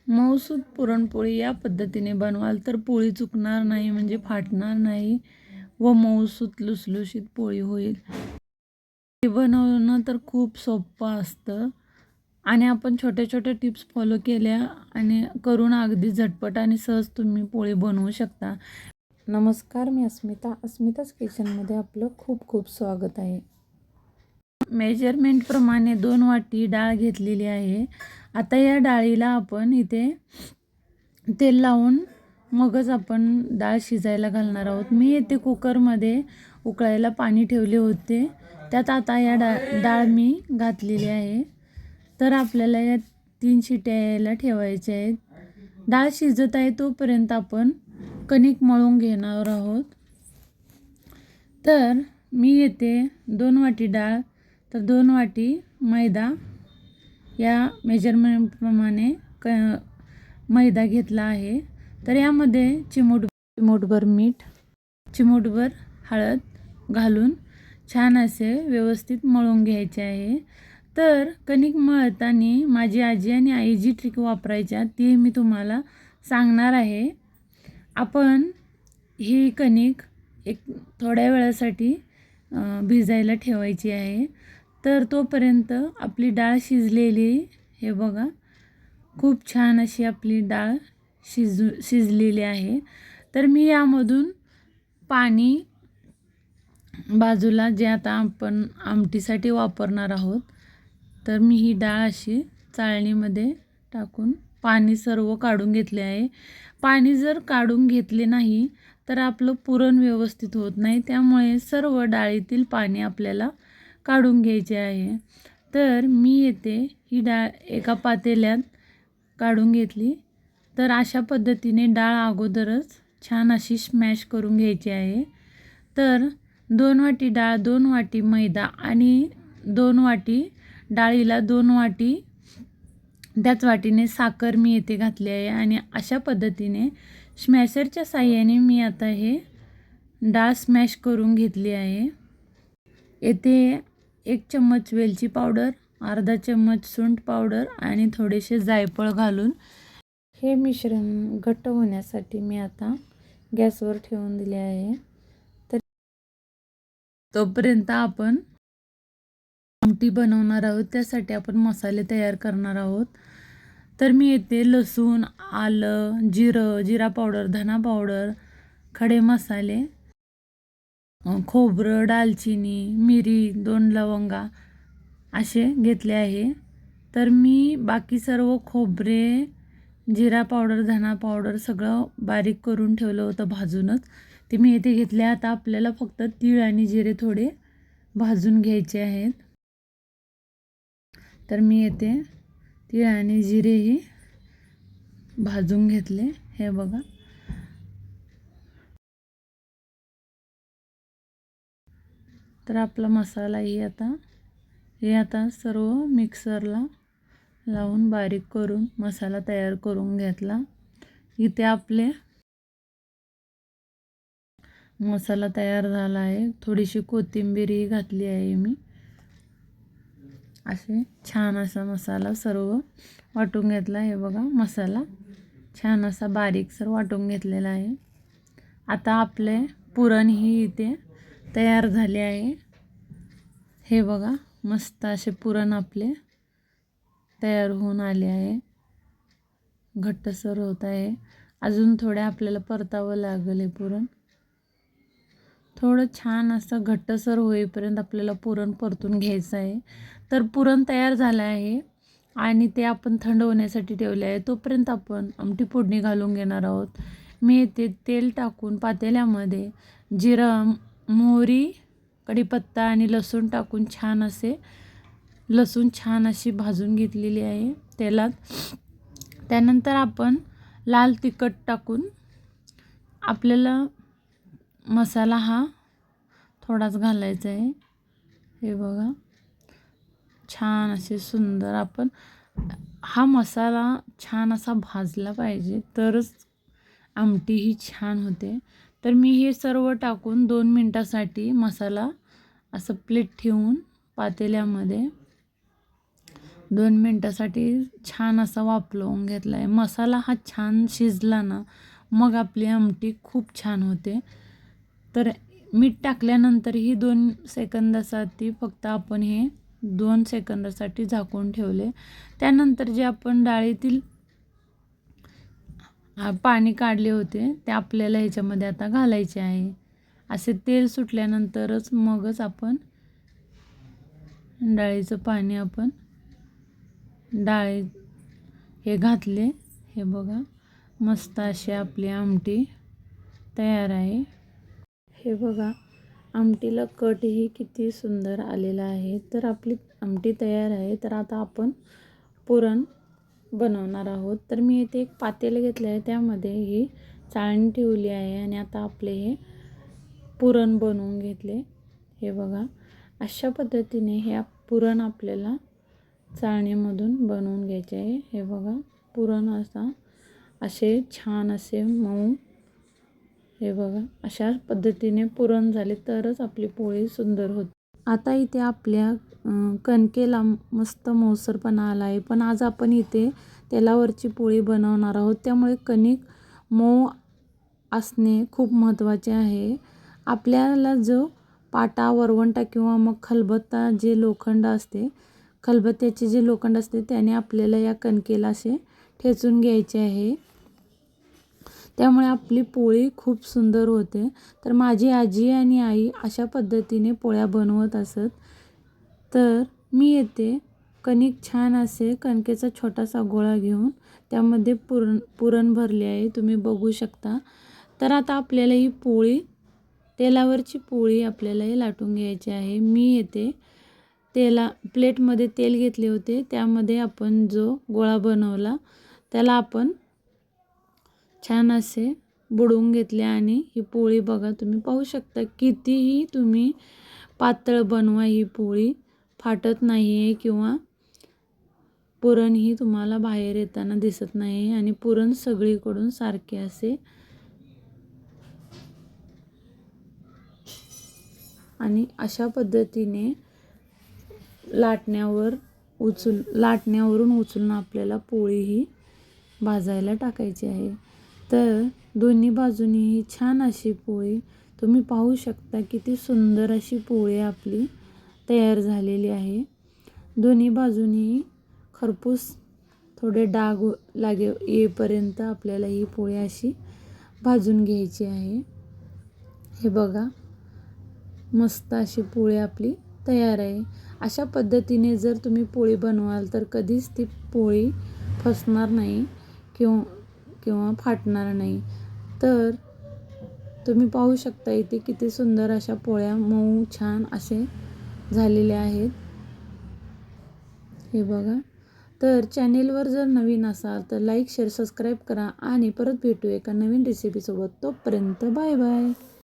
मऊसूत पुरणपोळी या पद्धतीने बनवाल तर पोळी चुकणार नाही, म्हणजे फाटणार नाही व मऊसूत लुसलुशीत पोळी होईल. हे बनवणं तर खूप सोपं असतं आणि आपण छोट्या छोट्या टिप्स फॉलो केल्या आणि करून अगदी झटपट आणि सहज तुम्ही पोळी बनवू शकता. नमस्कार, मी अस्मिताच किचनमध्ये आपलं खूप खूप स्वागत आहे. मेजरमेंटप्रमाणे 2 वाटी डाळ घेतलेली आहे. आता या डाळीला आपण इथे तेल लावून मगच आपण डाळ शिजायला घालणार आहोत. मी येथे कुकरमध्ये उकळायला पाणी ठेवले होते. त्यात आता या डाळ मी घातलेली आहे. तर आपल्याला या 3 शिट्या यायला ठेवायच्या आहेत. डाळ शिजत आहे तोपर्यंत आपण कणिक मळून घेणार आहोत. तर मी येथे 2 वाटी डाळ तर 2 वाटी मैदा या मेजरमेंटप्रमाणे मैदा घेतला आहे. तर यामध्ये चिमूटभर मीठ, चिमूटभर हळद घालून छान असे व्यवस्थित मळून घ्यायचे आहे. तर कणिक मळताना माझी आजी आणि आई जी ट्रिक वापरायच्या ती मी तुम्हाला सांगणार आहे. आपण ही कणिक एक थोड्या वेळासाठी भिजायला ठेवायची आहे. तर तोपर्यंत आपली डाळ शिजलेली, हे बघा, खूप छान अशी आपली डाळ शिजलेली आहे. तर मी यामधून पाणी बाजूला जे आता आपण आमटीसाठी वापरणार आहोत, तर मी ही डाळ अशी चाळणीमध्ये टाकून पाणी सर्व काढून घेतले आहे. पाणी जर काढून घेतले नाही तर आपलं पुरण व्यवस्थित होत नाही, त्यामुळे सर्व डाळीतील पाणी आपल्याला काढून घ्यायचे आहे. तर मी येथे ही डाळ एका पातेल्यात काढून घेतली. तर अशा पद्धतीने डाळ अगोदरच छान अशी स्मॅश करून घ्यायची आहे. तर 2 वाटी डाळ, 2 वाटी मैदा आणि 2 वाटी डाळीला 2 वाटी त्याच वाटीने साखर मी येथे घातली आहे आणि अशा पद्धतीने स्मॅशरच्या साहाय्याने मी आता हे डाळ स्मॅश करून घेतली आहे. येथे 1 चम्मच वेलची पावडर, अर्धा चम्मच सुंठ पावडर आणि थोडेसे जायफळ घालून हे मिश्रण घट्ट होण्यासाठी मी आता गॅसवर ठेवून दिले आहे. तर तोपर्यंत आपण आमटी बनवणार आहोत, त्यासाठी आपण मसाले तयार करणार आहोत. तर मी येथे लसूण, आलं, जिरा पावडर, धना पावडर, खडे मसाले, खोबरं, दालचिनी, मिरी, 2 लवंगा असे घेतले आहे. तर मी बाकी सर्व खोबरे, जिरा पावडर, धना पावडर सगळं बारीक करून ठेवलं होतं भाजूनच, ते मी येथे घेतले. आता आपल्याला फक्त तीळ आणि जिरे थोडे भाजून घ्यायचे आहेत. तर मी येथे तीळ आणि जिरेही भाजून घेतले, हे बघा. तर आपला मसालाही आता सर्व मिक्सरला लावून बारीक करून मसाला तयार करून घेतला. इथे आपले मसाला तयार झाला आहे. थोडीशी कोथिंबीरही घातली आहे मी. असे छान असा मसाला सर्व वाटून घेतला. हे बघा, मसाला छान असा बारीकसर वाटून घेतलेला आहे. आता आपले पुरणही इथे तयार झाले आहे. हे बघा, मस्त असे पुरण आपले तयार होऊन आले आहे. घट्टसर होत आहे. अजून थोडे आपल्याला परतावं लागेल. हे पुरण थोडं छान असं घट्टसर होईपर्यंत आपल्याला पुरण परतून घ्यायचं आहे. तर पुरण तयार झालं आहे आणि ते आपण थंड होण्यासाठी ठेवले आहे. तोपर्यंत आपण आमटी फोडणी घालून घेणार आहोत. मी येथे तेल टाकून पातेल्यामध्ये जिरं, मोहरी, कढीपत्ता आणि लसूण टाकून लसूण छान अशी भाजून घेतलेली आहे तेलात. त्यानंतर आपण लाल तिखट टाकून आपल्याला मसाला हा थोडाच घालायचा आहे. हे बघा, छान असे सुंदर आपण हा मसाला छान असा भाजला पाहिजे, तरच आमटी ही छान होते. तर मी हे सर्व टाकून 2 मिनटासाठी मसाला असं प्लेट ठेवून पातेल्यामध्ये 2 मिनटासाठी छान असा वाफलवून घेतला आहे. मसाला हा छान शिजला ना मग आपली आमटी खूप छान होते. तर मीठ टाकल्यानंतरही 2 सेकंदासाठी फक्त आपण हे 2 सेकंदासाठी झाकून ठेवले. त्यानंतर जे आपण डाळीतील पाणी काढले होते ते आपल्याला ह्याच्यामध्ये आता घालायचे आहे. असे तेल सुटल्यानंतरच मगच आपण डाळीचं पाणी आपण डाळी हे घातले. हे बघा मस्त अशी आपली आमटी तयार आहे. हे बघा आमटीला कटही किती सुंदर आलेला आहे. तर आपली आमटी तयार आहे. तर आता आपण पुरण बनवणार आहोत. तर मी इथे एक पातेलं घेतलं आहे, त्यामध्ये ही चाळणी ठेवली आहे आणि आता आपले हे पुरण बनवून घेतले. हे बघा अशा पद्धतीने हे पुरण आपल्याला चाळणीमधून बनवून घ्यायचे आहे. हे बघा पुरण असे छान असे मऊ, हे बघा अशा पद्धतीने पुरण झाले तरच आपली पोळी सुंदर होते. आता इथे आपल्या कणकेला मस्त मऊसरपणा आला आहे, पण आज आपण इथे तेलावरची पोळी बनवणार आहोत, त्यामुळे कणिक मऊ असणे खूप महत्त्वाचे आहे. आपल्याला जो पाटा, वरवंटा किंवा मग खलबत्ता जे लोखंड असते, खलबत्त्याचे जे लोखंड असते त्याने आपल्याला या कणकेला असे ठेचून घ्यायचे आहे. त्यामुळे आपली पोळी खूप सुंदर होते. तर माझी आजी आणि आई अशा पद्धतीने पोळ्या बनवत असत. तर मी येते कणिक छान असे कणकेचा छोटासा गोळा घेऊन त्यामध्ये पुरण भरले आहे, तुम्ही बघू शकता. तर आता आपल्याला ही पोळी, तेलावरची पोळी आपल्याला हे लाटून घ्यायची आहे. मी येते प्लेटमध्ये तेल घेतले होते, त्यामध्ये आपण जो गोळा बनवला त्याला आपण छान असे बुडवून घेतले आणि ही पोळी बघा तुम्ही पाहू शकता कितीही तुम्ही पातळ बनवा, ही पोळी फाटत नाही आहे किंवा पुरणही तुम्हाला बाहेर येताना दिसत नाही आणि पुरण सगळीकडून सारखे असे आणि अशा पद्धतीने लाटण्यावरून उचलून आपल्याला पोळी ही भाजायला टाकायची आहे. तर दोन्ही बाजूनी छान अशी पोळी तुम्ही पाहू शकता किती सुंदर अशी पोळी आपली तयार झालेली आहे. दोन्ही बाजूनी खरपूस थोडे डाग येईपर्यंत आपल्याला ही पोळी अशी भाजून घ्यायची आहे. हे बघा मस्त अशी पोळी आपली तयार आहे. अशा पद्धतीने जर तुम्ही पोळी बनवाल तर कधीच ती पोळी फसणार नाही किंवा फाटणार नाही. तर तुम्ही पाहू शकता इथे किती सुंदर अशा पोळ्या मऊ छान असे झालेल्या आहेत. हे बघा. तर चॅनेलवर जर नवीन असाल तर लाईक, शेअर, सबस्क्राईब करा आणि परत भेटू एका नवीन रेसिपीसोबत. तोपर्यंत बाय बाय.